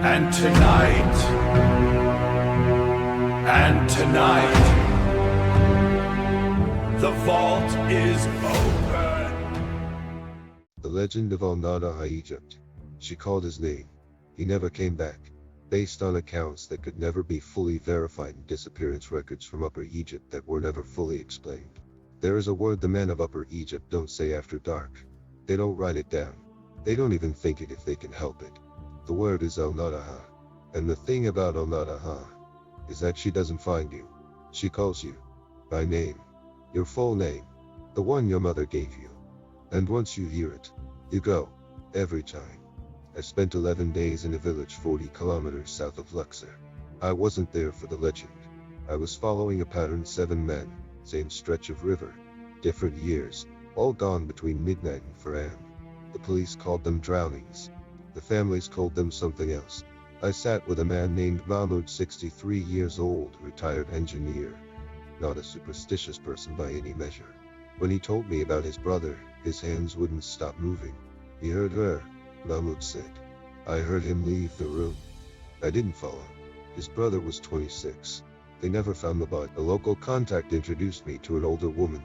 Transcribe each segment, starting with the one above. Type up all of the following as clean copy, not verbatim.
And tonight, the vault is open. The legend of Al-Nadaha, Egypt. She called his name. He never came back. Based on accounts that could never be fully verified and disappearance records from Upper Egypt that were never fully explained. There is a word the men of Upper Egypt don't say after dark. They don't write it down. They don't even think it if they can help it. The word is Al-Nadaha. And the thing about Al-Nadaha is that she doesn't find you. She calls you by name, your full name, the one your mother gave you. And once you hear it, you go, every time. I spent 11 days in a village 40 kilometers south of Luxor. I wasn't there for the legend. I was following a pattern. 7 men, same stretch of river, different years, all gone between midnight and 4 a.m. The police called them drownings. The families called them something else. I sat with a man named Mahmoud, 63 years old, retired engineer, not a superstitious person by any measure. When he told me about his brother, his hands wouldn't stop moving. He heard her, Mahmoud said. I heard him leave the room. I didn't follow. His brother was 26. They never found the body. A local contact introduced me to an older woman.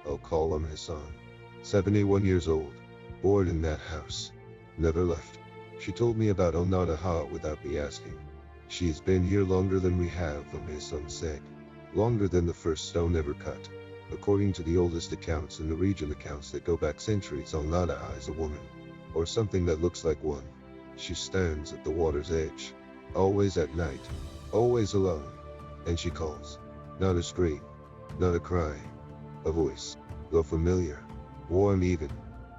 I'll call him Hassan. 71 years old. Bored in that house. Never left. She told me about Al-Nadaha without me asking. She's been here longer than we have, Hassan said. Longer than the first stone ever cut. According to the oldest accounts and the region accounts that go back centuries, Al-Nadaha is a woman. Or something that looks like one. She stands at the water's edge. Always at night. Always alone. And she calls. Not a scream. Not a cry. A voice. Though familiar. Warm even.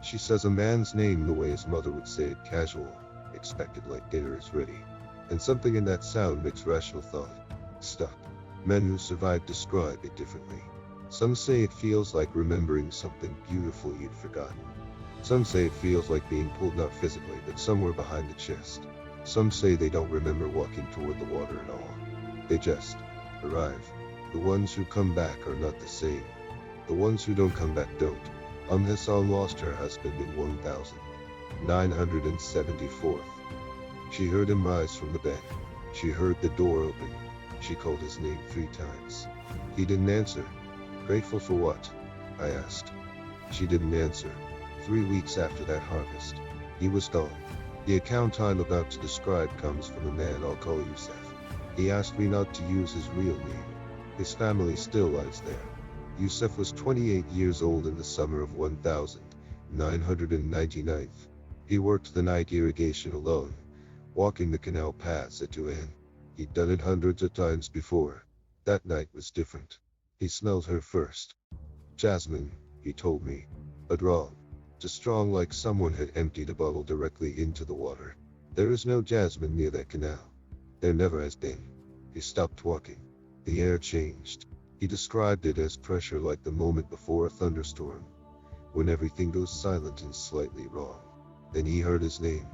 She says a man's name the way his mother would say it, casual. Expected, like dinner is ready. And something in that sound makes rational thought stuck. Men who survived describe it differently. Some say it feels like remembering something beautiful you'd forgotten. Some say it feels like being pulled not physically but somewhere behind the chest. Some say they don't remember walking toward the water at all. They just arrive. The ones who come back are not the same. The ones who don't come back don't. Hassan lost her husband in 1974. She heard him rise from the bed. She heard the door open. She called his name 3 times. He didn't answer. Grateful for what? I asked. She didn't answer. 3 weeks after that harvest, he was gone. The account I'm about to describe comes from a man I'll call Yusuf. He asked me not to use his real name. His family still lies there. Yusuf was 28 years old in the summer of 1999. He worked the night irrigation alone, walking the canal paths at 2 a.m. He'd done it hundreds of times before. That night was different. He smelled her first. Jasmine, he told me, but wrong. Just strong, like someone had emptied a bottle directly into the water. There is no jasmine near that canal. There never has been. He stopped walking. The air changed. He described it as pressure, like the moment before a thunderstorm, when everything goes silent and slightly wrong. Then he heard his name.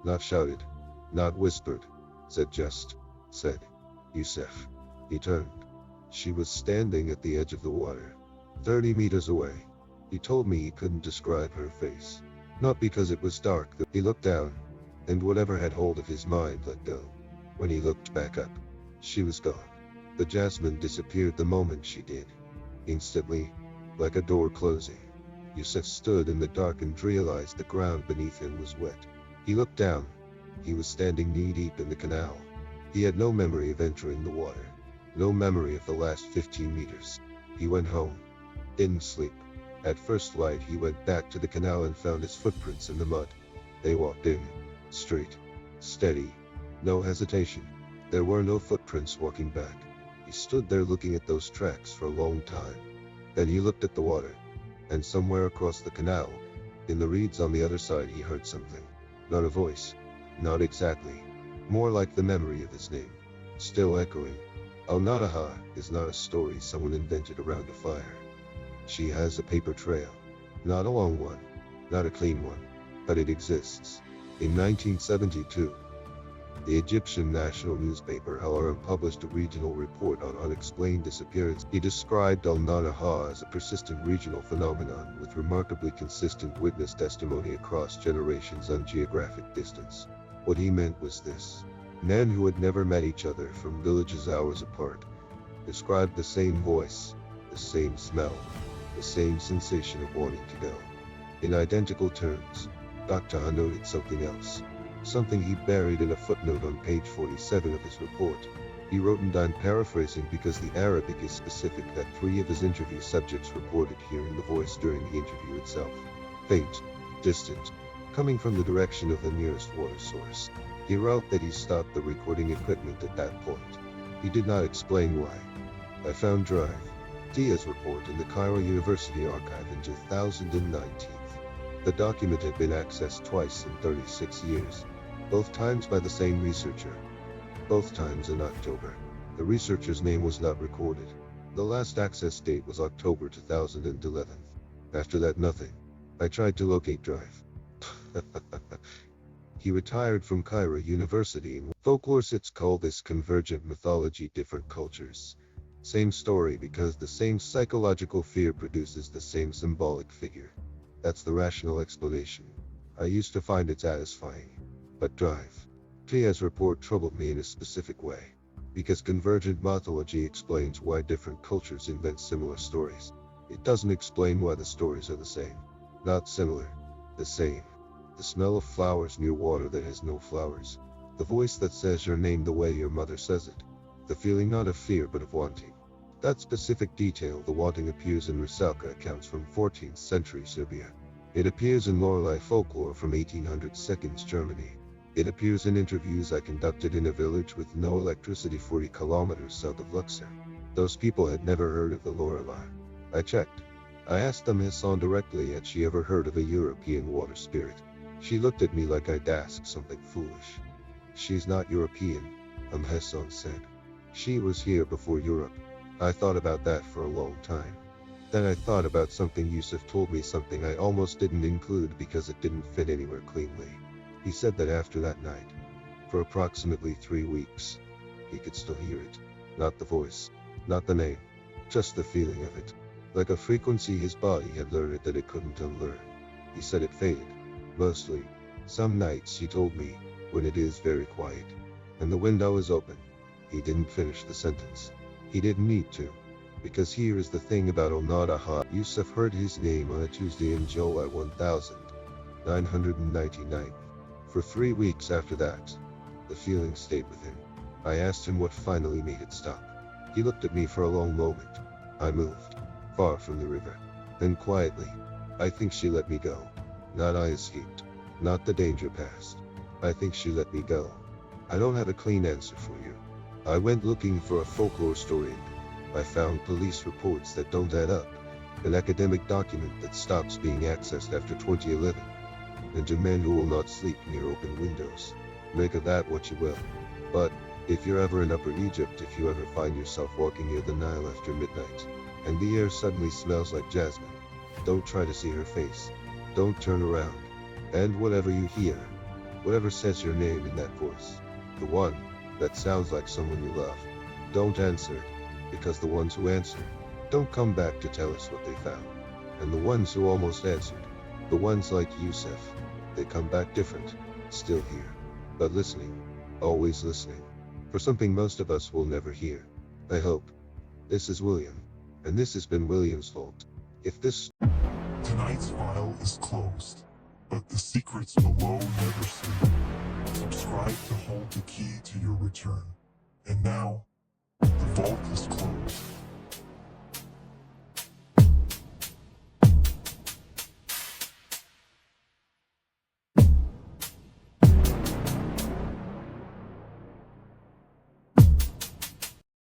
Not shouted, not whispered, said, Yusuf. He turned. She was standing at the edge of the water, 30 meters away. He told me he couldn't describe her face. Not because it was dark. He looked down, and whatever had hold of his mind let go. When he looked back up, she was gone. The jasmine disappeared the moment she did. Instantly, like a door closing. Yusuf stood in the dark and realized the ground beneath him was wet. He looked down. He was standing knee-deep in the canal. He had no memory of entering the water. No memory of the last 15 meters. He went home. Didn't sleep. At first light he went back to the canal and found his footprints in the mud. They walked in. Straight. Steady. No hesitation. There were no footprints walking back. He stood there looking at those tracks for a long time. Then he looked at the water. And somewhere across the canal, in the reeds on the other side, he heard something. Not a voice. Not exactly. More like the memory of his name. Still echoing. Al-Nadaha is not a story someone invented around a fire. She has a paper trail. Not a long one. Not a clean one. But it exists. In 1972, the Egyptian national newspaper Al-Nadaha published a regional report on unexplained disappearance. He described Al-Nadaha as a persistent regional phenomenon with remarkably consistent witness testimony across generations and geographic distance. What he meant was this. Men who had never met each other from villages hours apart described the same voice, the same smell, the same sensation of wanting to go. In identical terms, Dr. Ha noted something else, something he buried in a footnote on page 47 of his report. He wrote, and I'm paraphrasing because the Arabic is specific, that 3 of his interview subjects reported hearing the voice during the interview itself. Faint, distant, coming from the direction of the nearest water source. He wrote that he stopped the recording equipment at that point. He did not explain why. I found Drive, Tia's report in the Cairo University archive in 2019. The document had been accessed twice in 36 years, both times by the same researcher. Both times in October. The researcher's name was not recorded. The last access date was October 2011. After that, nothing. I tried to locate Drive. He retired from Cairo University. Folklorists call this convergent mythology, different cultures. Same story, because the same psychological fear produces the same symbolic figure. That's the rational explanation. I used to find it satisfying. But Drive. Tia's report troubled me in a specific way, because convergent mythology explains why different cultures invent similar stories. It doesn't explain why the stories are the same. Not similar. The same. The smell of flowers near water that has no flowers. The voice that says your name the way your mother says it. The feeling not of fear but of wanting. That specific detail, the wanting, appears in Rusalka accounts from 14th century Serbia. It appears in Lorelei folklore from 1800s Germany. It appears in interviews I conducted in a village with no electricity 40 kilometers south of Luxor. Those people had never heard of the Lorelei. I checked. I asked the Hassan directly, had she ever heard of a European water spirit. She looked at me like I'd asked something foolish. She's not European, Hassan said. She was here before Europe. I thought about that for a long time. Then I thought about something Yusuf told me, something I almost didn't include because it didn't fit anywhere cleanly. He said that after that night, for approximately 3 weeks, he could still hear it. Not the voice, not the name, just the feeling of it. Like a frequency his body had learned that it couldn't unlearn. He said it faded, mostly. Some nights, he told me, when it is very quiet, and the window is open. He didn't finish the sentence. He didn't need to. Because here is the thing about Al-Nadaha. Yusuf heard his name on a Tuesday in July 1999. For 3 weeks after that, the feeling stayed with him. I asked him what finally made it stop. He looked at me for a long moment. I moved, far from the river. Then quietly, I think she let me go. Not I escaped. Not the danger passed. I think she let me go. I don't have a clean answer for you. I went looking for a folklore story. I found police reports that don't add up. An academic document that stops being accessed after 2011. And a man who will not sleep near open windows. Make of that what you will. But, if you're ever in Upper Egypt, if you ever find yourself walking near the Nile after midnight, and the air suddenly smells like jasmine, don't try to see her face. Don't turn around. And whatever you hear, whatever says your name in that voice, the one that sounds like someone you love, don't answer it, because the ones who answer don't come back to tell us what they found. And the ones who almost answered, the ones like Yusuf, they come back different, still here, but listening, always listening, for something most of us will never hear. I hope. This is William, and this has been William's Vault. If this Tonight's file is closed, but the secrets below never sleep. Subscribe to hold the key to your return. And now, the vault is closed.